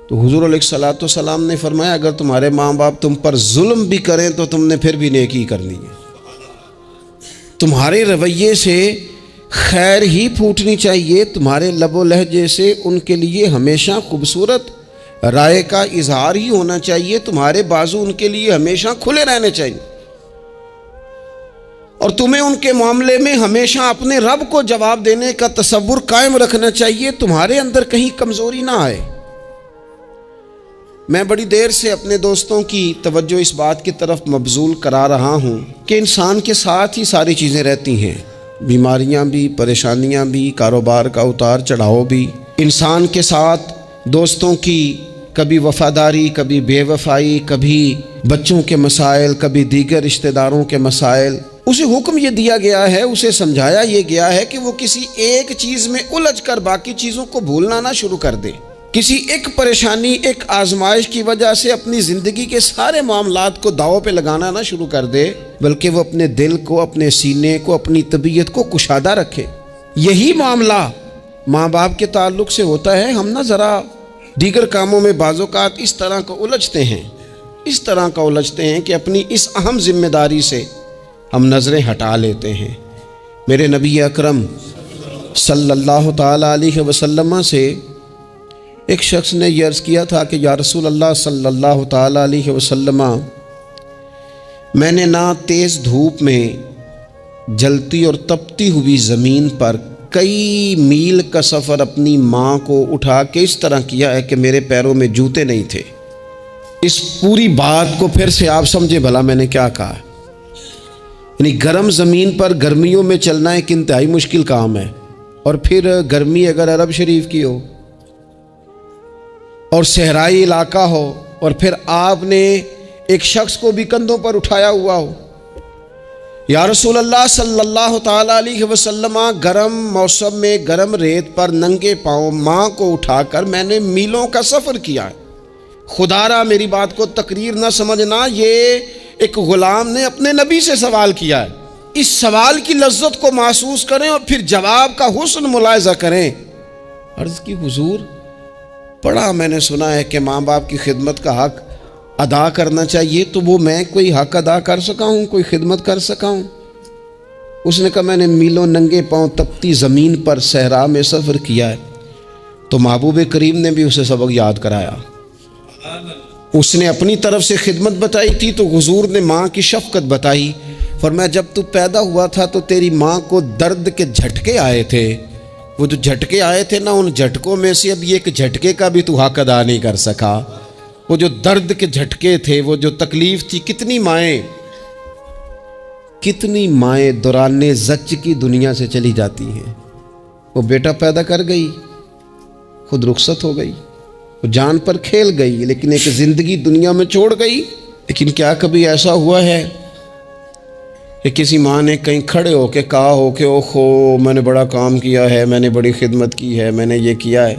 تو حضور علیہ الصلوۃ والسلام نے فرمایا اگر تمہارے ماں باپ تم پر ظلم بھی کریں تو تم نے پھر بھی نیکی کرنی ہے، تمہارے رویے سے خیر ہی پھوٹنی چاہیے، تمہارے لب و لہجے سے ان کے لیے ہمیشہ خوبصورت رائے کا اظہار ہی ہونا چاہیے، تمہارے بازو ان کے لیے ہمیشہ کھلے رہنے چاہیے، اور تمہیں ان کے معاملے میں ہمیشہ اپنے رب کو جواب دینے کا تصور قائم رکھنا چاہیے، تمہارے اندر کہیں کمزوری نہ آئے۔ میں بڑی دیر سے اپنے دوستوں کی توجہ اس بات کی طرف مبذول کرا رہا ہوں کہ انسان کے ساتھ ہی ساری چیزیں رہتی ہیں، بیماریاں بھی، پریشانیاں بھی، کاروبار کا اتار چڑھاؤ بھی، انسان کے ساتھ دوستوں کی کبھی وفاداری، کبھی بے وفائی، کبھی بچوں کے مسائل، کبھی دیگر رشتہ داروں کے مسائل۔ اسے حکم یہ دیا گیا ہے، اسے سمجھایا یہ گیا ہے کہ وہ کسی ایک چیز میں الجھ کر باقی چیزوں کو بھولنا نہ شروع کر دے، کسی ایک پریشانی، ایک آزمائش کی وجہ سے اپنی زندگی کے سارے معاملات کو داؤ پہ لگانا نہ شروع کر دے، بلکہ وہ اپنے دل کو، اپنے سینے کو، اپنی طبیعت کو کشادہ رکھے۔ یہی معاملہ ماں باپ کے تعلق سے ہوتا ہے۔ ہم نہ ذرا دیگر کاموں میں بعض اوقات اس طرح کا الجھتے ہیں کہ اپنی اس اہم ذمہ داری سے ہم نظریں ہٹا لیتے ہیں۔ میرے نبی اکرم صلی اللہ تعالی علیہ وسلم سے ایک شخص نے یہ عرض کیا تھا کہ یا رسول اللہ صلی اللہ تعالی علیہ وسلم، میں نے نہ تیز دھوپ میں جلتی اور تپتی ہوئی زمین پر کئی میل کا سفر اپنی ماں کو اٹھا کے اس طرح کیا ہے کہ میرے پیروں میں جوتے نہیں تھے۔ اس پوری بات کو پھر سے آپ سمجھے بھلا میں نے کیا کہا۔ یعنی گرم زمین پر گرمیوں میں چلنا ایک انتہائی مشکل کام ہے، اور پھر گرمی اگر عرب شریف کی ہو اور صحرائی علاقہ ہو، اور پھر آپ نے ایک شخص کو بھی کندھوں پر اٹھایا ہوا ہو۔ یا رسول اللہ صلی اللہ تعالی علیہ وسلم، گرم موسم میں گرم ریت پر ننگے پاؤں ماں کو اٹھا کر میں نے میلوں کا سفر کیا ہے۔ خدا را میری بات کو تقریر نہ سمجھنا، یہ ایک غلام نے اپنے نبی سے سوال کیا ہے۔ اس سوال کی لذت کو محسوس کریں اور پھر جواب کا حسن ملاحظہ کریں۔ عرض کی حضور، پڑھا میں نے سنا ہے کہ ماں باپ کی خدمت کا حق ادا کرنا چاہیے، تو وہ میں کوئی حق ادا کر سکا ہوں، کوئی خدمت کر سکا ہوں؟ اس نے کہا میں نے میلوں ننگے پاؤں تپتی زمین پر صحرا میں سفر کیا ہے۔ تو محبوب کریم نے بھی اسے سبق یاد کرایا۔ اس نے اپنی طرف سے خدمت بتائی تھی تو حضور نے ماں کی شفقت بتائی۔ فرمایا جب تو پیدا ہوا تھا تو تیری ماں کو درد کے جھٹکے آئے تھے، وہ جو جھٹکے آئے تھے نا، ان جھٹکوں میں سے اب یہ ایک جھٹکے کا بھی تو حق ادا نہیں کر سکا۔ وہ جو درد کے جھٹکے تھے، وہ جو تکلیف تھی، کتنی مائیں دوران زچ کی دنیا سے چلی جاتی ہیں۔ وہ بیٹا پیدا کر گئی، خود رخصت ہو گئی، وہ جان پر کھیل گئی، لیکن ایک زندگی دنیا میں چھوڑ گئی۔ لیکن کیا کبھی ایسا ہوا ہے کہ کسی ماں نے کہیں کھڑے ہو کے کہا ہو کہ اوہو میں نے بڑا کام کیا ہے، میں نے بڑی خدمت کی ہے، میں نے یہ کیا ہے،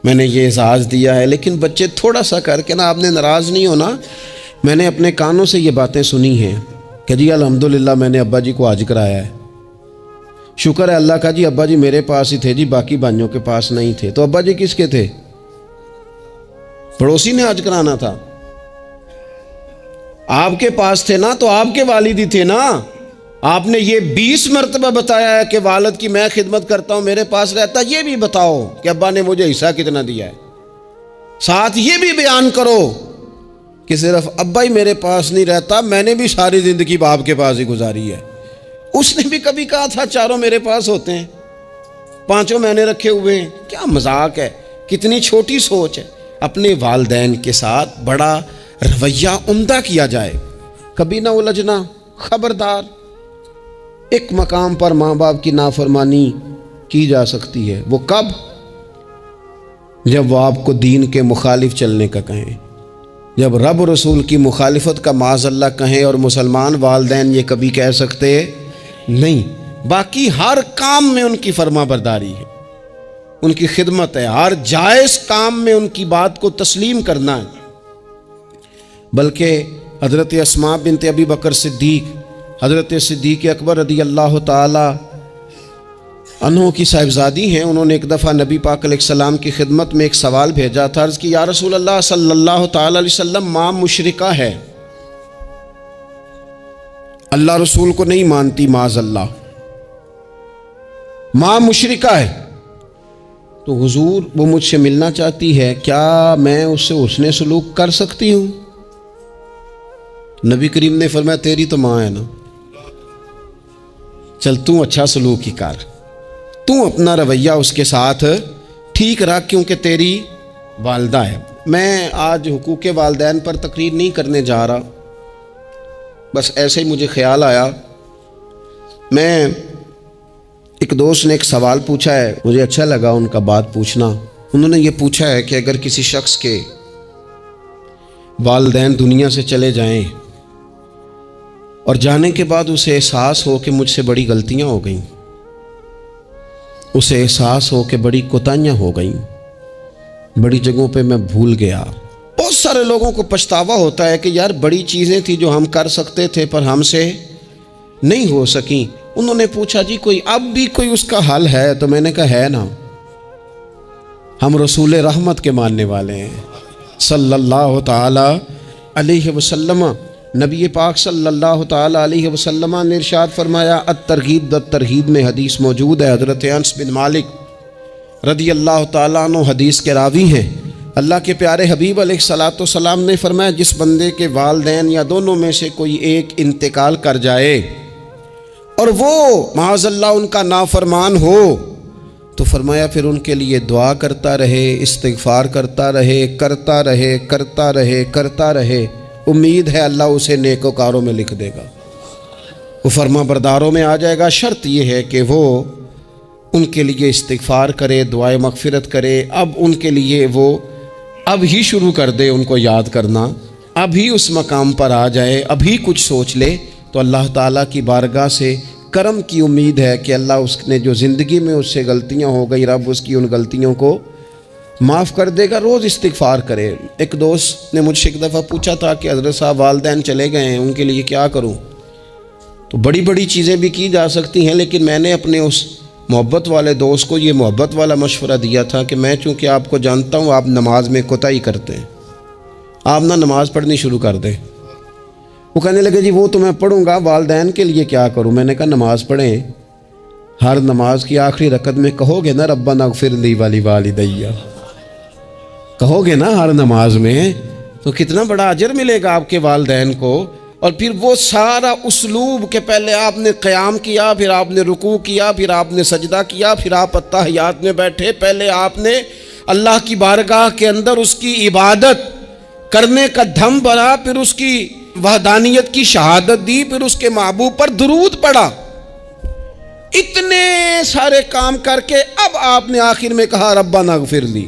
میں نے یہ اعزاز دیا ہے؟ لیکن بچے تھوڑا سا کر کے نا، آپ نے ناراض نہیں ہونا، میں نے اپنے کانوں سے یہ باتیں سنی ہیں کہ جی الحمدللہ میں نے ابا جی کو حج کرایا ہے، شکر ہے اللہ کا جی، ابا جی میرے پاس ہی تھے جی، باقی بھائیوں کے پاس نہیں تھے۔ تو ابا جی کس کے تھے؟ پڑوسی نے حج کرانا تھا، آپ کے پاس تھے نا، تو آپ کے والد ہی تھے نا۔ آپ نے یہ 20 مرتبہ بتایا ہے کہ والد کی میں خدمت کرتا ہوں، میرے پاس رہتا، یہ بھی بتاؤ کہ ابا نے مجھے حصہ کتنا دیا ہے۔ ساتھ یہ بھی بیان کرو کہ صرف ابا ہی میرے پاس نہیں رہتا، میں نے بھی ساری زندگی باپ کے پاس ہی گزاری ہے۔ اس نے بھی کبھی کہا تھا چاروں میرے پاس ہوتے ہیں، پانچوں میں نے رکھے ہوئے ہیں۔ کیا مذاق ہے، کتنی چھوٹی سوچ ہے۔ اپنے والدین کے ساتھ بڑا رویہ عمدہ کیا جائے، کبھی نہ الجھنا۔ خبردار، ایک مقام پر ماں باپ کی نافرمانی کی جا سکتی ہے، وہ کب؟ جب وہ آپ کو دین کے مخالف چلنے کا کہیں، جب رب رسول کی مخالفت کا معاذ اللہ کہیں، اور مسلمان والدین یہ کبھی کہہ سکتے نہیں۔ باقی ہر کام میں ان کی فرما برداری ہے، ان کی خدمت ہے، ہر جائز کام میں ان کی بات کو تسلیم کرنا ہے۔ بلکہ حضرت اسماء بنت ابی بکر صدیق، حضرت صدیق اکبر رضی اللہ تعالی انہوں کی صاحبزادی ہیں، انہوں نے ایک دفعہ نبی پاک علیہ السلام کی خدمت میں ایک سوال بھیجا تھا، عرض کی یا رسول اللہ صلی اللہ تعالی علیہ وسلم ماں مشرکہ ہے، اللہ رسول کو نہیں مانتی، معاذ اللہ، ماں مشرکہ ہے، تو حضور وہ مجھ سے ملنا چاہتی ہے، کیا میں اس سے حسن سلوک کر سکتی ہوں؟ نبی کریم نے فرمایا تیری تو ماں ہے نا، چل تو اچھا سلوک ہی کر، تو اپنا رویہ اس کے ساتھ ٹھیک رکھ، کیونکہ تیری والدہ ہے۔ میں آج حقوق والدین پر تقریر نہیں کرنے جا رہا، بس ایسے ہی مجھے خیال آیا، میں ایک دوست نے ایک سوال پوچھا ہے، مجھے اچھا لگا ان کا بات پوچھنا۔ انہوں نے یہ پوچھا ہے کہ اگر کسی شخص کے والدین دنیا سے چلے جائیں اور جانے کے بعد اسے احساس ہو کہ مجھ سے بڑی غلطیاں ہو گئیں، اسے احساس ہو کہ بڑی کوتاہیاں ہو گئیں، بڑی جگہوں پہ میں بھول گیا۔ بہت سارے لوگوں کو پچھتاوا ہوتا ہے کہ یار بڑی چیزیں تھیں جو ہم کر سکتے تھے پر ہم سے نہیں ہو سکیں۔ انہوں نے پوچھا جی کوئی اب بھی کوئی اس کا حل ہے؟ تو میں نے کہا ہے نا، ہم رسول رحمت کے ماننے والے ہیں صلی اللہ تعالی علیہ وسلم۔ نبی پاک صلی اللہ تعالی علیہ وسلم نے ارشاد فرمایا، الترغیب والترہیب میں حدیث موجود ہے، حضرت انس بن مالک رضی اللہ تعالیٰ عنہ حدیث کے راوی ہیں۔ اللہ کے پیارے حبیب علیہ الصلاۃ والسلام نے فرمایا جس بندے کے والدین یا دونوں میں سے کوئی ایک انتقال کر جائے اور وہ معاذ اللہ ان کا نافرمان ہو، تو فرمایا پھر ان کے لیے دعا کرتا رہے، استغفار کرتا رہے، کرتا رہے، کرتا رہے، کرتا رہے، امید ہے اللہ اسے نیکوکاروں میں لکھ دے گا، وہ فرما برداروں میں آ جائے گا۔ شرط یہ ہے کہ وہ ان کے لیے استغفار کرے، دعائے مغفرت کرے، اب ان کے لیے وہ اب ہی شروع کر دے ان کو یاد کرنا، اب ہی اس مقام پر آ جائے، اب ہی کچھ سوچ لے، تو اللہ تعالیٰ کی بارگاہ سے کرم کی امید ہے کہ اللہ اس نے جو زندگی میں اس سے غلطیاں ہو گئی، رب اس کی ان غلطیوں کو معاف کر دے گا۔ روز استغفار کرے۔ ایک دوست نے مجھ سے ایک دفعہ پوچھا تھا کہ حضرت صاحب والدین چلے گئے ہیں، ان کے لیے کیا کروں؟ تو بڑی بڑی چیزیں بھی کی جا سکتی ہیں، لیکن میں نے اپنے اس محبت والے دوست کو یہ محبت والا مشورہ دیا تھا کہ میں چونکہ آپ کو جانتا ہوں آپ نماز میں کوتاہی کرتے ہیں، آپ نہ نماز پڑھنی شروع کر دیں۔ وہ کہنے لگے جی وہ تو میں پڑھوں گا، والدین کے لیے کیا کروں؟ میں نے کہا نماز پڑھیں، ہر نماز کی آخری رکعت میں کہو گے نا ربنا اغفر لی ولیوالدی، کہو گے نا ہر نماز میں، تو کتنا بڑا اجر ملے گا آپ کے والدین کو۔ اور پھر وہ سارا اسلوب کہ پہلے آپ نے قیام کیا، پھر آپ نے رکوع کیا، پھر آپ نے سجدہ کیا، پھر آپ اتحیات میں بیٹھے، پہلے آپ نے اللہ کی بارگاہ کے اندر اس کی عبادت کرنے کا دھم بھرا، پھر اس کی وحدانیت کی شہادت دی، پھر اس کے محبوب پر درود پڑھا، اتنے سارے کام کر کے اب آپ نے آخر میں کہا ربنا اغفر لی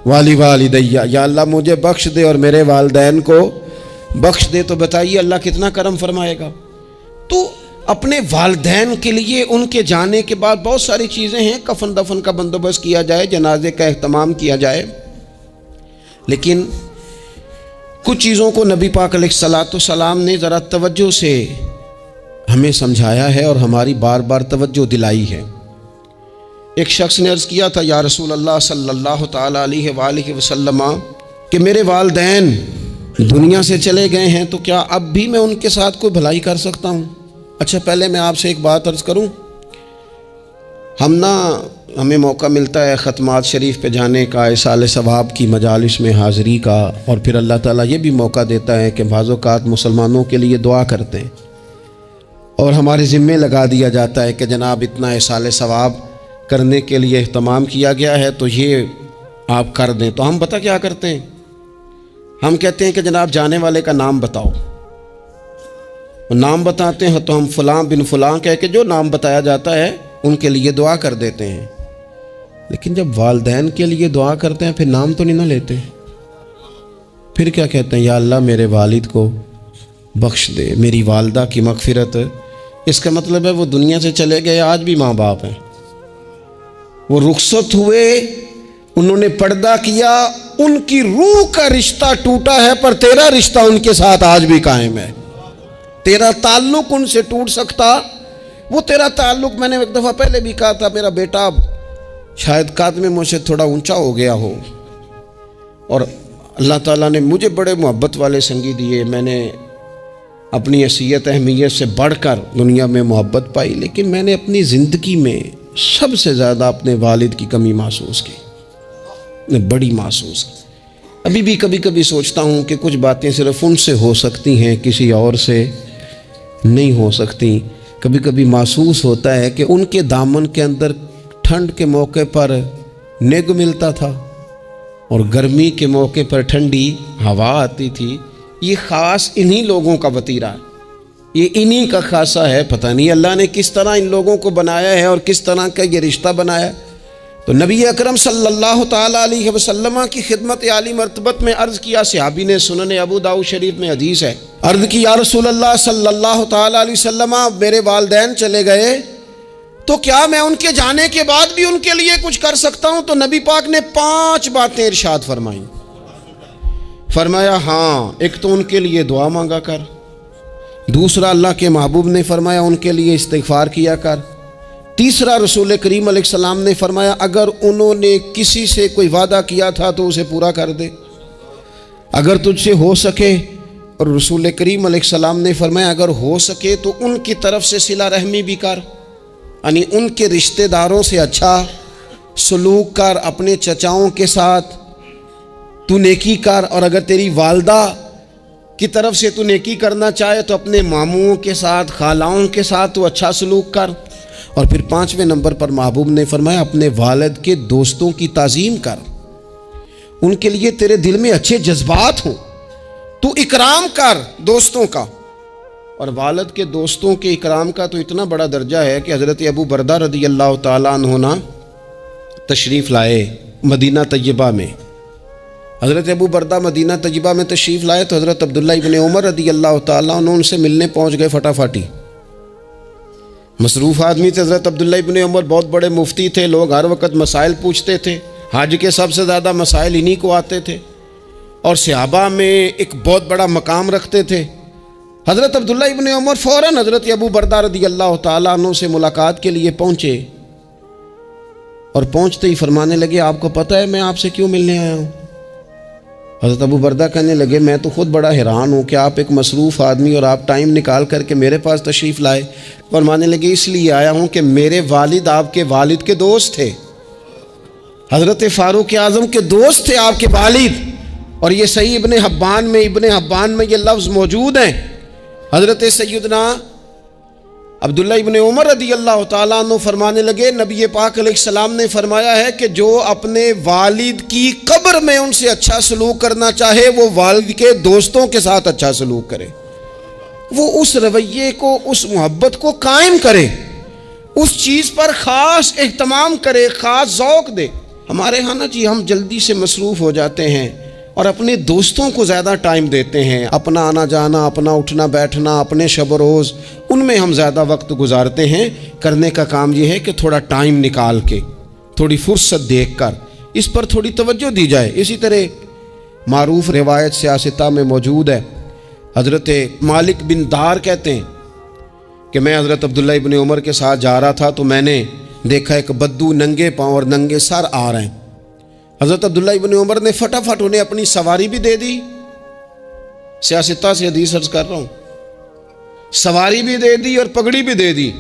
ولیوالدی، یا اللہ مجھے بخش دے اور میرے والدین کو بخش دے۔ تو بتائیے اللہ کتنا کرم فرمائے گا۔ تو اپنے والدین کے لیے ان کے جانے کے بعد بہت ساری چیزیں ہیں، کفن دفن کا بندوبست کیا جائے، جنازے کا اہتمام کیا جائے، لیکن کچھ چیزوں کو نبی پاک علیہ الصلاۃ والسلام نے ذرا توجہ سے ہمیں سمجھایا ہے اور ہماری بار بار توجہ دلائی ہے۔ ایک شخص نے عرض کیا تھا یا رسول اللہ صلی اللہ تعالی علیہ وآلہ وسلم کہ میرے والدین دنیا سے چلے گئے ہیں، تو کیا اب بھی میں ان کے ساتھ کوئی بھلائی کر سکتا ہوں؟ اچھا پہلے میں آپ سے ایک بات عرض کروں، ہمیں موقع ملتا ہے ختمات شریف پہ جانے کا، ایصال ثواب کی مجالس میں حاضری کا، اور پھر اللہ تعالیٰ یہ بھی موقع دیتا ہے کہ بعض اوقات مسلمانوں کے لیے دعا کرتے ہیں اور ہمارے ذمے لگا دیا جاتا ہے کہ جناب اتنا ایصال ثواب کرنے کے لیے اہتمام کیا گیا ہے تو یہ آپ کر دیں۔ تو ہم پتہ کیا کرتے ہیں، ہم کہتے ہیں کہ جناب جانے والے کا نام بتاؤ، نام بتاتے ہیں تو ہم فلاں بن فلاں کہہ کے جو نام بتایا جاتا ہے ان کے لیے دعا کر دیتے ہیں، لیکن جب والدین کے لیے دعا کرتے ہیں پھر نام تو نہیں نہ لیتے، پھر کیا کہتے ہیں یا اللہ میرے والد کو بخش دے، میری والدہ کی مغفرت۔ اس کا مطلب ہے وہ دنیا سے چلے گئے، آج بھی ماں باپ ہیں، وہ رخصت ہوئے، انہوں نے پردہ کیا، ان کی روح کا رشتہ ٹوٹا ہے پر تیرا رشتہ ان کے ساتھ آج بھی قائم ہے، تیرا تعلق ان سے ٹوٹ سکتا وہ تیرا تعلق، میں نے ایک دفعہ پہلے بھی کہا تھا، میرا بیٹا شاید قد میں مجھ سے تھوڑا اونچا ہو گیا ہو، اور اللہ تعالیٰ نے مجھے بڑے محبت والے سنگی دیے، میں نے اپنی حیثیت اہمیت سے بڑھ کر دنیا میں محبت پائی، لیکن میں نے اپنی زندگی میں سب سے زیادہ اپنے والد کی کمی محسوس کی، بڑی محسوس کی۔ ابھی بھی کبھی کبھی سوچتا ہوں کہ کچھ باتیں صرف ان سے ہو سکتی ہیں، کسی اور سے نہیں ہو سکتی۔ کبھی کبھی محسوس ہوتا ہے کہ ان کے دامن کے اندر ٹھنڈ کے موقع پر نگ ملتا تھا اور گرمی کے موقع پر ٹھنڈی ہوا آتی تھی۔ یہ خاص انہی لوگوں کا وطیرہ ہے، یہ انہی کا خاصہ ہے۔ پتہ نہیں اللہ نے کس طرح ان لوگوں کو بنایا ہے اور کس طرح کا یہ رشتہ بنایا ہے۔ تو نبی اکرم صلی اللہ تعالیٰ علیہ وسلم کی خدمت عالی مرتبت میں عرض کیا، صحابی نے، سنن ابو داؤد شریف میں حدیث ہے، عرض کی یا رسول اللہ صلی اللہ تعالیٰ علیہ وسلم، میرے والدین چلے گئے تو کیا میں ان کے جانے کے بعد بھی ان کے لیے کچھ کر سکتا ہوں؟ تو نبی پاک نے 5 باتیں ارشاد فرمائیں۔ فرمایا ہاں، ایک تو ان کے لیے دعا مانگا کر، دوسرا اللہ کے محبوب نے فرمایا ان کے لیے استغفار کیا کر، تیسرا رسول کریم علیہ السلام نے فرمایا اگر انہوں نے کسی سے کوئی وعدہ کیا تھا تو اسے پورا کر دے، اگر تجھ سے ہو سکے، اور رسول کریم علیہ السلام نے فرمایا اگر ہو سکے تو ان کی طرف سے صلہ رحمی بھی کر، یعنی ان کے رشتہ داروں سے اچھا سلوک کر، اپنے چچاؤں کے ساتھ تو نیکی کر، اور اگر تیری والدہ کی طرف سے تو نیکی کرنا چاہے تو اپنے ماموں کے ساتھ، خالاؤں کے ساتھ تو اچھا سلوک کر، اور پھر 5ویں نمبر پر محبوب نے فرمایا اپنے والد کے دوستوں کی تعظیم کر، ان کے لیے تیرے دل میں اچھے جذبات ہوں، تو اکرام کر دوستوں کا۔ اور والد کے دوستوں کے اکرام کا تو اتنا بڑا درجہ ہے کہ حضرت ابو بردہ رضی اللہ تعالیٰ عنہ تشریف لائے مدینہ طیبہ میں۔ حضرت ابو بردہ مدینہ طیبہ میں تشریف لائے تو حضرت عبداللہ ابن عمر رضی اللہ تعالیٰ عنہ ان سے ملنے پہنچ گئے فٹافٹی۔ مصروف آدمی تھے حضرت عبداللہ ابن عمر، بہت بڑے مفتی تھے، لوگ ہر وقت مسائل پوچھتے تھے، حج کے سب سے زیادہ مسائل انہی کو آتے تھے، اور صحابہ میں ایک بہت بڑا مقام رکھتے تھے۔ حضرت عبداللہ ابن عمر فوراً حضرت ابو بردہ رضی اللہ تعالیٰ عنہ سے ملاقات کے لیے پہنچے، اور پہنچتے ہی فرمانے لگے آپ کو پتہ ہے میں آپ سے کیوں ملنے آیا ہوں؟ حضرت ابو بردہ کہنے لگے میں تو خود بڑا حیران ہوں کہ آپ ایک مصروف آدمی اور آپ ٹائم نکال کر کے میرے پاس تشریف لائے۔ فرمانے لگے اس لیے آیا ہوں کہ میرے والد آپ کے والد کے دوست تھے، حضرت فاروق اعظم کے دوست تھے آپ کے والد، اور یہ صحیح ابن حبان میں یہ لفظ موجود ہیں۔ حضرت سیدنا عبداللہ ابن عمر رضی اللہ تعالیٰ عنہ فرمانے لگے نبی پاک علیہ السلام نے فرمایا ہے کہ جو اپنے والد کی قبر میں ان سے اچھا سلوک کرنا چاہے وہ والد کے دوستوں کے ساتھ اچھا سلوک کرے، وہ اس رویے کو، اس محبت کو قائم کرے، اس چیز پر خاص اہتمام کرے، خاص ذوق دے۔ ہمارے ہاں نا جی ہم جلدی سے مصروف ہو جاتے ہیں اور اپنے دوستوں کو زیادہ ٹائم دیتے ہیں، اپنا آنا جانا، اپنا اٹھنا بیٹھنا، اپنے شب و روز ان میں ہم زیادہ وقت گزارتے ہیں۔ کرنے کا کام یہ ہے کہ تھوڑا ٹائم نکال کے، تھوڑی فرصت دیکھ کر اس پر تھوڑی توجہ دی جائے۔ اسی طرح معروف روایت سیاستہ میں موجود ہے، حضرت مالک بن دار کہتے ہیں کہ میں حضرت عبداللہ ابن عمر کے ساتھ جا رہا تھا تو میں نے دیکھا ایک بدو ننگے پاؤں اور ننگے سر آ رہے ہیں۔ حضرت عبداللہ ابن عمر نے فٹافٹ انہیں اپنی سواری بھی دے دی، سیاستہ سے حدیث عرض کر رہا ہوں، سواری بھی دے دی اور پگڑی بھی دے دی۔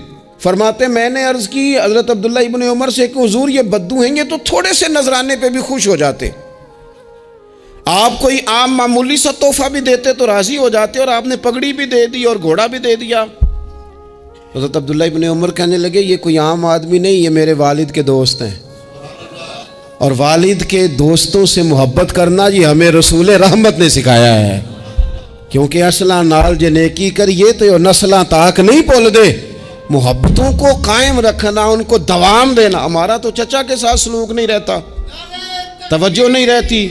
فرماتے میں نے عرض کی حضرت عبداللہ ابن عمر سے کہ حضور یہ بدو ہیں، یہ تو تھوڑے سے نذرانے پہ بھی خوش ہو جاتے، آپ کوئی عام معمولی سا تحفہ بھی دیتے تو راضی ہو جاتے، اور آپ نے پگڑی بھی دے دی اور گھوڑا بھی دے دیا۔ حضرت عبداللہ ابن عمر کہنے لگے یہ کوئی عام آدمی نہیں، یہ میرے والد کے دوست ہیں، اور والد کے دوستوں سے محبت کرنا یہ ہمیں رسول رحمت نے سکھایا ہے، کیونکہ اصلاں نال جے نیکی کریے تو نسلاں تاک نہیں بھول دے۔ محبتوں کو قائم رکھنا، ان کو دوام دینا۔ ہمارا تو چچا کے ساتھ سلوک نہیں رہتا، توجہ نہیں رہتی۔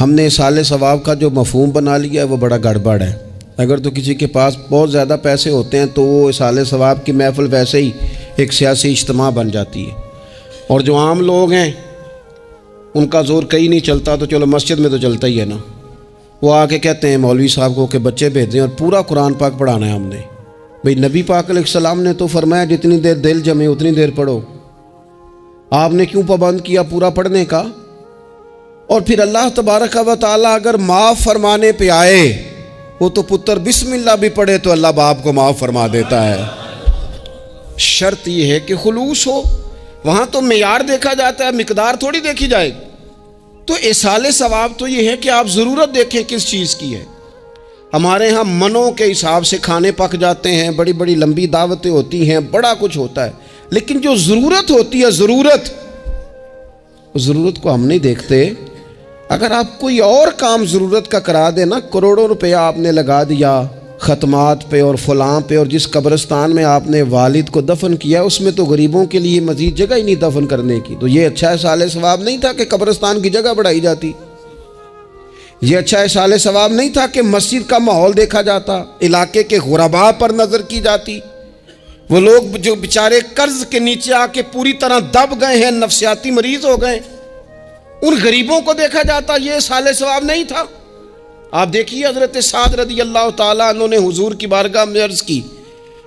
ہم نے اصالِ ثواب کا جو مفہوم بنا لیا ہے وہ بڑا گڑبڑ ہے۔ اگر تو کسی کے پاس بہت زیادہ پیسے ہوتے ہیں تو وہ اصالِ ثواب کی محفل ویسے ہی ایک سیاسی اجتماع بن جاتی ہے، اور جو عام لوگ ہیں ان کا زور کہیں نہیں چلتا تو چلو مسجد میں تو چلتا ہی ہے نا، وہ آ کے کہتے ہیں مولوی صاحب کو کہ بچے بھیج دیں اور پورا قرآن پاک پڑھانا ہے ہم نے، بھئی نبی پاک علیہ السلام نے تو فرمایا جتنی دیر دل جمے اتنی دیر پڑھو، آپ نے کیوں پابند کیا پورا پڑھنے کا؟ اور پھر اللہ تبارک و تعالیٰ اگر معاف فرمانے پہ آئے، وہ تو پتر بسم اللہ بھی پڑھے تو اللہ باپ کو معاف فرما دیتا ہے۔ شرط یہ ہے کہ خلوص ہو، وہاں تو معیار دیکھا جاتا ہے، مقدار تھوڑی دیکھی جائے گی۔ تو ایصال ثواب تو یہ ہے کہ آپ ضرورت دیکھیں کس چیز کی ہے۔ ہمارے ہاں منوں کے حساب سے کھانے پک جاتے ہیں، بڑی بڑی لمبی دعوتیں ہوتی ہیں، بڑا کچھ ہوتا ہے، لیکن جو ضرورت ہوتی ہے، ضرورت کو ہم نہیں دیکھتے۔ اگر آپ کوئی اور کام ضرورت کا کرا دیں نا، کروڑوں روپیہ آپ نے لگا دیا ختمات پہ اور فلاں پہ، اور جس قبرستان میں آپ نے والد کو دفن کیا اس میں تو غریبوں کے لیے مزید جگہ ہی نہیں دفن کرنے کی، تو یہ اچھا ایصال ثواب نہیں تھا کہ قبرستان کی جگہ بڑھائی جاتی؟ یہ اچھا ایصال ثواب نہیں تھا کہ مسجد کا ماحول دیکھا جاتا، علاقے کے غرباء پر نظر کی جاتی؟ وہ لوگ جو بیچارے قرض کے نیچے آ کے پوری طرح دب گئے ہیں، نفسیاتی مریض ہو گئے، ان غریبوں کو دیکھا جاتا، یہ ایصال ثواب نہیں تھا؟ آپ دیکھیے حضرت سعد رضی اللہ تعالیٰ عنہ نے حضور کی بارگاہ میں عرض کی،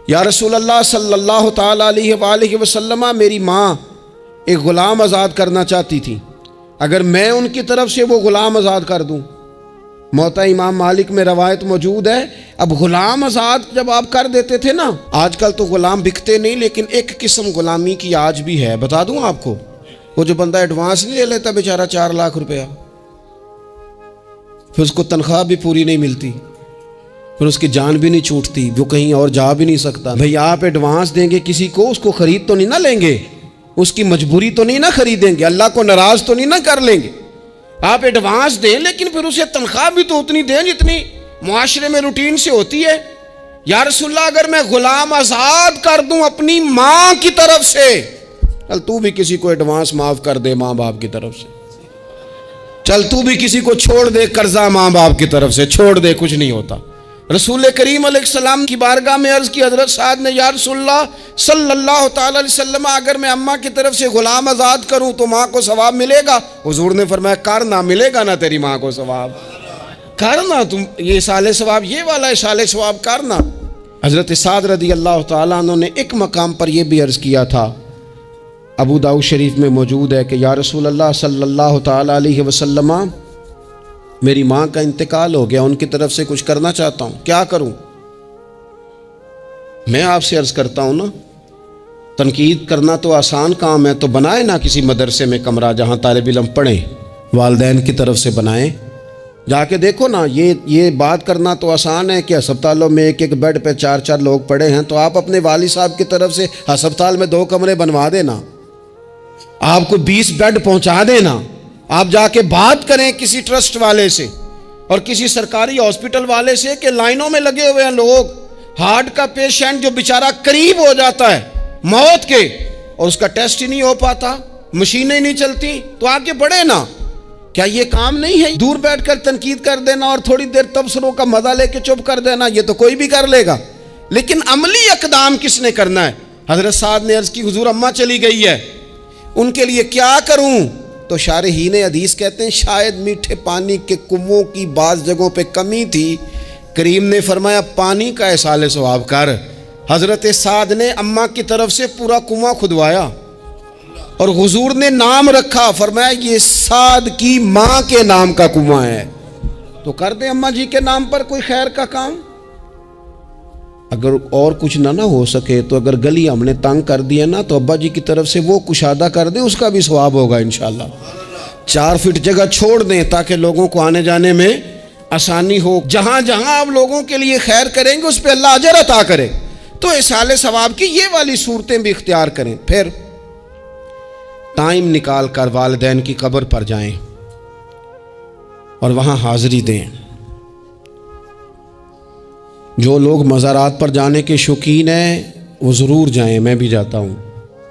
یا رسول اللہ صلی اللہ تعالیٰ علیہ وآلہ وسلم، میری ماں ایک غلام آزاد کرنا چاہتی تھی، اگر میں ان کی طرف سے وہ غلام آزاد کر دوں۔ موطا امام مالک میں روایت موجود ہے، اب غلام آزاد جب آپ کر دیتے تھے نا، آج کل تو غلام بکتے نہیں، لیکن ایک قسم غلامی کی آج بھی ہے، بتا دوں آپ کو، وہ جو بندہ ایڈوانس نہیں لے لیتا بیچارہ 4 لاکھ روپیہ، پھر اس کو تنخواہ بھی پوری نہیں ملتی، پھر اس کی جان بھی نہیں چھوٹتی، وہ کہیں اور جا بھی نہیں سکتا۔ بھئی آپ ایڈوانس دیں گے کسی کو، اس کو خرید تو نہیں نہ لیں گے، اس کی مجبوری تو نہیں نہ خریدیں گے، اللہ کو ناراض تو نہیں نہ کر لیں گے۔ آپ ایڈوانس دیں لیکن پھر اسے تنخواہ بھی تو اتنی دیں جتنی معاشرے میں روٹین سے ہوتی ہے۔ یا رسول اللہ اگر میں غلام آزاد کر دوں اپنی ماں کی طرف سے، چل تو بھی کسی کو ایڈوانس معاف کر دے ماں باپ کی طرف سے، چل تو بھی کسی کو چھوڑ دے قرضہ ماں باپ کی طرف سے چھوڑ دے، کچھ نہیں ہوتا۔ رسول کریم علیہ السلام کی بارگاہ میں عرض کی حضرت سعد نے، یا رسول اللہ صلی اللہ تعالی علیہ وسلم، اگر میں اماں کی طرف سے غلام آزاد کروں تو ماں کو ثواب ملے گا؟ حضور نے فرمایا کرنا، ملے گا نا تیری ماں کو ثواب، کرنا تم یہ ایصال ثواب، یہ والا ایصال ثواب کرنا۔ حضرت سعد رضی اللہ تعالیٰ عنہ نے ایک مقام پر یہ بھی عرض کیا تھا، ابو داؤد شریف میں موجود ہے کہ یا رسول اللہ صلی اللہ تعالیٰ علیہ وسلم، میری ماں کا انتقال ہو گیا، ان کی طرف سے کچھ کرنا چاہتا ہوں، کیا کروں؟ میں آپ سے عرض کرتا ہوں نا، تنقید کرنا تو آسان کام ہے، تو بنائے نا کسی مدرسے میں کمرہ جہاں طالب علم پڑھیں، والدین کی طرف سے بنائیں، جا کے دیکھو نا، یہ بات کرنا تو آسان ہے کہ ہسپتالوں میں ایک بیڈ پہ 4 لوگ پڑے ہیں، تو آپ اپنے والد صاحب کی طرف سے ہسپتال میں 2 کمرے بنوا دینا، آپ کو 20 بیڈ پہنچا دینا، آپ جا کے بات کریں کسی ٹرسٹ والے سے اور کسی سرکاری ہاسپٹل والے سے کہ لائنوں میں لگے ہوئے ہیں لوگ، ہارٹ کا پیشنٹ جو بیچارہ قریب ہو جاتا ہے موت کے اور اس کا ٹیسٹ ہی نہیں ہو پاتا، مشینیں نہیں چلتی، تو آگے بڑھے نا۔ کیا یہ کام نہیں ہے دور بیٹھ کر تنقید کر دینا اور تھوڑی دیر تبصروں کا مزہ لے کے چپ کر دینا؟ یہ تو کوئی بھی کر لے گا، لیکن عملی اقدام کس نے کرنا ہے؟ حضرت سعد نے عرض کی، حضور اماں چلی گئی ہے، ان کے لیے کیا کروں؟ تو شارحین حدیث کہتے ہیں شاید میٹھے پانی کے کنووں کی بعض جگہوں پہ کمی تھی، کریم نے فرمایا پانی کا ایصال ثواب کر۔ حضرت سعد نے اماں کی طرف سے پورا کنواں کھدوایا اور حضور نے نام رکھا، فرمایا یہ سعد کی ماں کے نام کا کنواں ہے، تو کر دیں اماں جی کے نام پر کوئی خیر کا کام۔ اگر اور کچھ نہ ہو سکے تو اگر گلی ہم نے تنگ کر دیا نا تو ابا جی کی طرف سے وہ کشادہ کر دیں، اس کا بھی ثواب ہوگا انشاءاللہ۔ 4 فٹ جگہ چھوڑ دیں تاکہ لوگوں کو آنے جانے میں آسانی ہو، جہاں جہاں آپ لوگوں کے لیے خیر کریں گے اس پہ اللہ اجر عطا کرے۔ تو ایصال ثواب کی یہ والی صورتیں بھی اختیار کریں۔ پھر ٹائم نکال کر والدین کی قبر پر جائیں اور وہاں حاضری دیں۔ جو لوگ مزارات پر جانے کے شوقین ہیں وہ ضرور جائیں، میں بھی جاتا ہوں،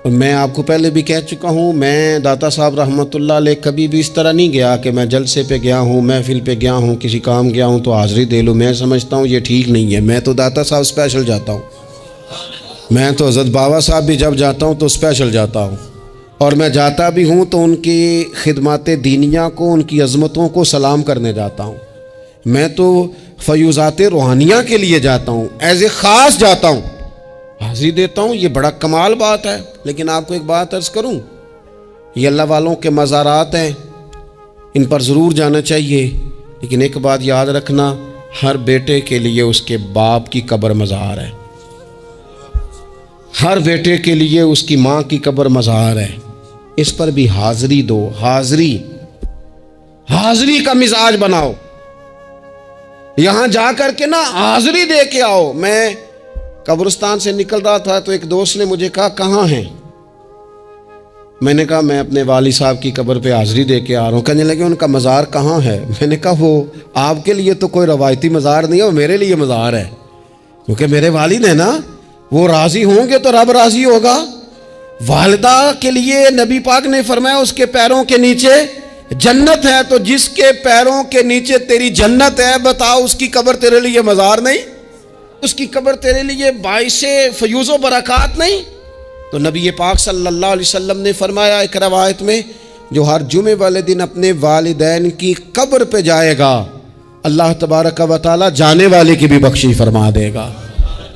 اور میں آپ کو پہلے بھی کہہ چکا ہوں، میں داتا صاحب رحمۃ اللہ علیہ کبھی بھی اس طرح نہیں گیا کہ میں جلسے پہ گیا ہوں، محفل پہ گیا ہوں، کسی کام گیا ہوں تو حاضری دے لوں۔ میں سمجھتا ہوں یہ ٹھیک نہیں ہے، میں تو داتا صاحب اسپیشل جاتا ہوں، میں تو حضرت بابا صاحب بھی جب جاتا ہوں تو اسپیشل جاتا ہوں، اور میں جاتا بھی ہوں تو ان کی خدمات دینیہ کو، ان کی عظمتوں کو سلام کرنے جاتا ہوں۔ میں تو فیوزات روحانیہ کے لیے جاتا ہوں، ایز اے خاص جاتا ہوں۔ حاضری دیتا ہوں، یہ بڑا کمال بات ہے۔ لیکن آپ کو ایک بات عرض کروں، یہ اللہ والوں کے مزارات ہیں، ان پر ضرور جانا چاہیے، لیکن ایک بات یاد رکھنا، ہر بیٹے کے لیے اس کے باپ کی قبر مزار ہے، ہر بیٹے کے لیے اس کی ماں کی قبر مزار ہے، اس پر بھی حاضری دو۔ حاضری کا مزاج بناؤ، یہاں جا کر کے نا حاضری دے کے آؤ۔ میں قبرستان سے نکل رہا تھا تو ایک دوست نے مجھے کہا کہاں ہیں؟ میں نے کہا میں اپنے والد صاحب کی قبر پہ حاضری دے کے آ رہا ہوں۔ کہنے لگے ان کا مزار کہاں ہے؟ میں نے کہا وہ آپ کے لیے تو کوئی روایتی مزار نہیں ہے، وہ میرے لیے مزار ہے، کیونکہ میرے والد ہیں نا، وہ راضی ہوں گے تو رب راضی ہوگا۔ والدہ کے لیے نبی پاک نے فرمایا اس کے پیروں کے نیچے جنت ہے، تو جس کے پیروں کے نیچے تیری جنت ہے، بتاؤ اس کی قبر تیرے لیے مزار نہیں؟ اس کی قبر تیرے لیے باعث فیوز و برکات نہیں؟ تو نبی پاک صلی اللہ علیہ وسلم نے فرمایا ایک روایت میں، جو ہر جمعے والے دن اپنے والدین کی قبر پہ جائے گا، اللہ تبارک و تعالی جانے والے کی بھی بخشش فرما دے گا۔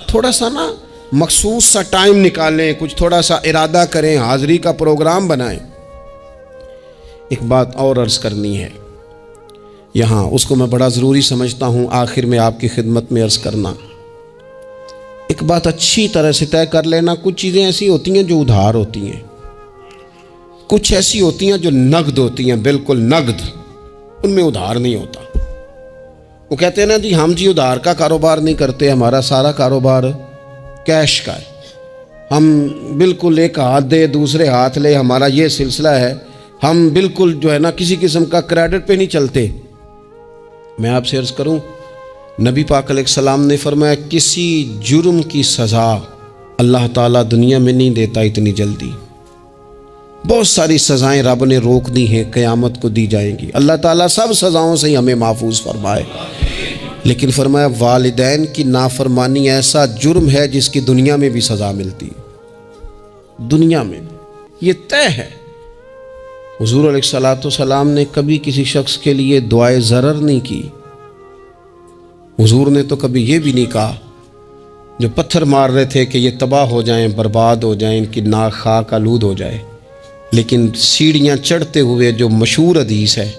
تھوڑا سا نا مخصوص سا ٹائم نکالیں، کچھ تھوڑا سا ارادہ کریں، حاضری کا پروگرام بنائیں۔ ایک بات اور عرض کرنی ہے یہاں، اس کو میں بڑا ضروری سمجھتا ہوں آخر میں آپ کی خدمت میں عرض کرنا۔ ایک بات اچھی طرح سے طے کر لینا، کچھ چیزیں ایسی ہوتی ہیں جو ادھار ہوتی ہیں، کچھ ایسی ہوتی ہیں جو نقد ہوتی ہیں، بالکل نقد، ان میں ادھار نہیں ہوتا۔ وہ کہتے ہیں نا جی ہم جی ادھار کا کاروبار نہیں کرتے، ہمارا سارا کاروبار کیش کا ہے، ہم بالکل ایک ہاتھ دے دوسرے ہاتھ لے، ہمارا یہ سلسلہ ہے، ہم بالکل جو ہے نا کسی قسم کا کریڈٹ پہ نہیں چلتے۔ میں آپ سے عرض کروں، نبی پاک علیہ السلام نے فرمایا کسی جرم کی سزا اللہ تعالیٰ دنیا میں نہیں دیتا اتنی جلدی، بہت ساری سزائیں رب نے روک دی ہیں، قیامت کو دی جائیں گی۔ اللہ تعالیٰ سب سزاؤں سے ہمیں محفوظ فرمائے، لیکن فرمایا والدین کی نافرمانی ایسا جرم ہے جس کی دنیا میں بھی سزا ملتی ہے، دنیا میں یہ طے ہے۔ حضور علیہ السلام نے کبھی کسی شخص کے لیے دعائے ضرر نہیں کی، حضور نے تو کبھی یہ بھی نہیں کہا، جو پتھر مار رہے تھے کہ یہ تباہ ہو جائیں، برباد ہو جائیں، ان کی ناک خاک آلود ہو جائے، لیکن سیڑھیاں چڑھتے ہوئے جو مشہور حدیث ہے،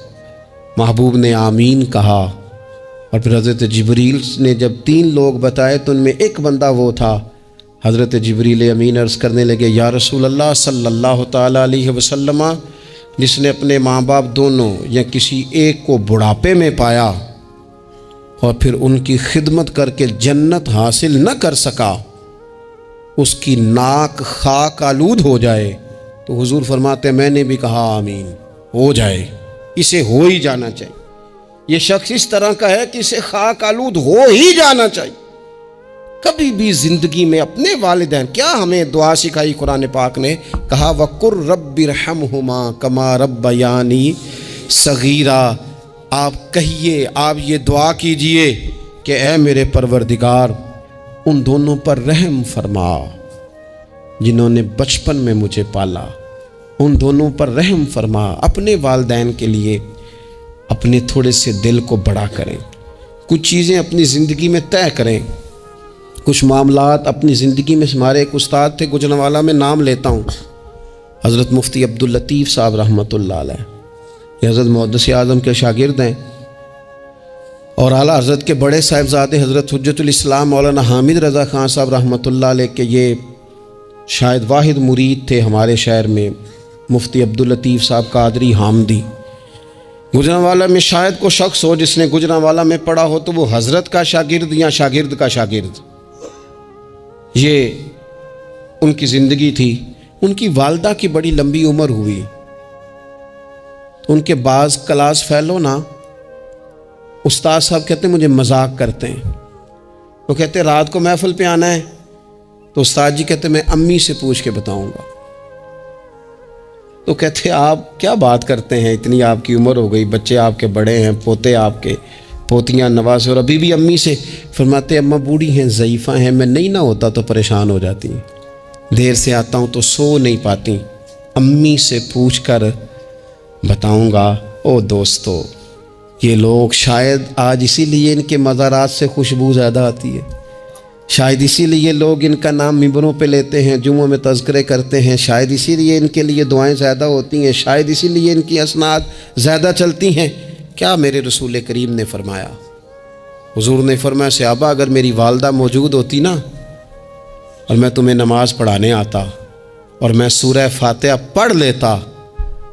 محبوب نے آمین کہا، اور پھر حضرت جبریل نے جب 3 لوگ بتائے تو ان میں ایک بندہ وہ تھا، حضرت جبریل امین عرض کرنے لگے یا رسول اللہ صلی اللہ تعالیٰ علیہ وسلم، جس نے اپنے ماں باپ دونوں یا کسی ایک کو بڑھاپے میں پایا اور پھر ان کی خدمت کر کے جنت حاصل نہ کر سکا، اس کی ناک خاک آلود ہو جائے، تو حضور فرماتے میں نے بھی کہا آمین، ہو جائے، اسے ہو ہی جانا چاہیے، یہ شخص اس طرح کا ہے کہ اسے خاک آلود ہو ہی جانا چاہیے۔ کبھی بھی زندگی میں اپنے والدین، کیا ہمیں دعا سکھائی قرآن پاک نے، کہا وَقُلْ رَبِّ ارْحَمْهُمَا كَمَا رَبَّيَانِي صَغِيرًا، آپ کہیے، آپ یہ دعا کیجئے کہ اے میرے پروردگار ان دونوں پر رحم فرما جنہوں نے بچپن میں مجھے پالا، ان دونوں پر رحم فرما۔ اپنے والدین کے لیے اپنے تھوڑے سے دل کو بڑا کریں، کچھ چیزیں اپنی زندگی میں طے کریں، کچھ معاملات اپنی زندگی میں۔ ہمارے ایک استاد تھے گجرانوالہ میں، نام لیتا ہوں، حضرت مفتی عبداللطیف صاحب رحمۃ اللہ علیہ، یہ حضرت محدث اعظم کے شاگرد ہیں، اور اعلیٰ حضرت کے بڑے صاحبزادے حضرت حجت الاسلام مولانا حامد رضا خان صاحب رحمۃ اللہ علیہ کے یہ شاید واحد مرید تھے ہمارے شہر میں، مفتی عبداللطیف صاحب قادری حامدی۔ گجرانوالہ میں شاید کو شخص ہو جس نے گجرانوالہ میں پڑھا ہو تو وہ حضرت کا شاگرد یا شاگرد کا شاگرد، یہ ان کی زندگی تھی۔ ان کی والدہ کی بڑی لمبی عمر ہوئی، ان کے بعض کلاس فیلو نا استاد صاحب کہتے ہیں مجھے مذاق کرتے ہیں، وہ کہتے رات کو محفل پہ آنا ہے تو استاد جی کہتے میں امی سے پوچھ کے بتاؤں گا، تو کہتے آپ کیا بات کرتے ہیں، اتنی آپ کی عمر ہو گئی، بچے آپ کے بڑے ہیں، پوتے آپ کے، پوتیاں نوازے، اور ابھی بھی امی سے۔ فرماتے اماں بوڑھی ہیں، ضعیفہ ہیں، میں نہیں نہ ہوتا تو پریشان ہو جاتی ہیں، دیر سے آتا ہوں تو سو نہیں پاتی، امی سے پوچھ کر بتاؤں گا۔ او دوستو، یہ لوگ شاید آج اسی لیے ان کے مزارات سے خوشبو زیادہ آتی ہے، شاید اسی لیے لوگ ان کا نام ممبروں پہ لیتے ہیں، جمعوں میں تذکرے کرتے ہیں، شاید اسی لیے ان کے لیے دعائیں زیادہ ہوتی ہیں، شاید اسی لیے ان کی اسناد زیادہ چلتی ہیں۔ کیا میرے رسول کریم نے فرمایا؟ حضور نے فرمایا صحابہ اگر میری والدہ موجود ہوتی نا اور میں تمہیں نماز پڑھانے آتا اور میں سورہ فاتحہ پڑھ لیتا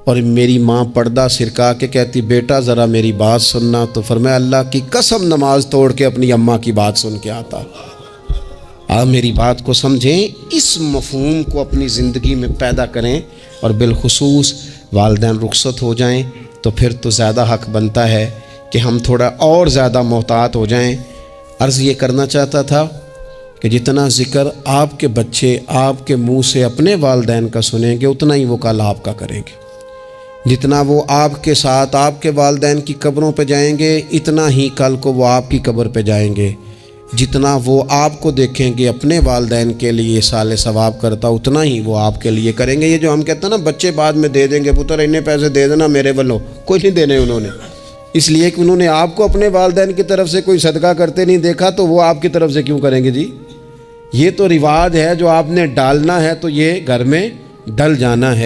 اور میری ماں پردہ سرکا کے کہتی بیٹا ذرا میری بات سننا، تو فرمایا اللہ کی قسم نماز توڑ کے اپنی اماں کی بات سن کے آتا۔ آپ میری بات کو سمجھیں، اس مفہوم کو اپنی زندگی میں پیدا کریں، اور بالخصوص والدین رخصت ہو جائیں تو پھر تو زیادہ حق بنتا ہے کہ ہم تھوڑا اور زیادہ محتاط ہو جائیں۔ عرض یہ کرنا چاہتا تھا کہ جتنا ذکر آپ کے بچے آپ کے منہ سے اپنے والدین کا سنیں گے اتنا ہی وہ کل آپ کا کریں گے، جتنا وہ آپ کے ساتھ آپ کے والدین کی قبروں پہ جائیں گے اتنا ہی کل کو وہ آپ کی قبر پہ جائیں گے، جتنا وہ آپ کو دیکھیں گے اپنے والدین کے لیے سال ثواب کرتا اتنا ہی وہ آپ کے لیے کریں گے۔ یہ جو ہم کہتے ہیں نا بچے بعد میں دے دیں گے، پتر اتنے پیسے دے دینا میرے والوں، کوئی نہیں دینے انہوں نے، اس لیے کہ انہوں نے آپ کو اپنے والدین کی طرف سے کوئی صدقہ کرتے نہیں دیکھا، تو وہ آپ کی طرف سے کیوں کریں گے جی؟ یہ تو رواج ہے جو آپ نے ڈالنا ہے تو یہ گھر میں ڈل جانا ہے۔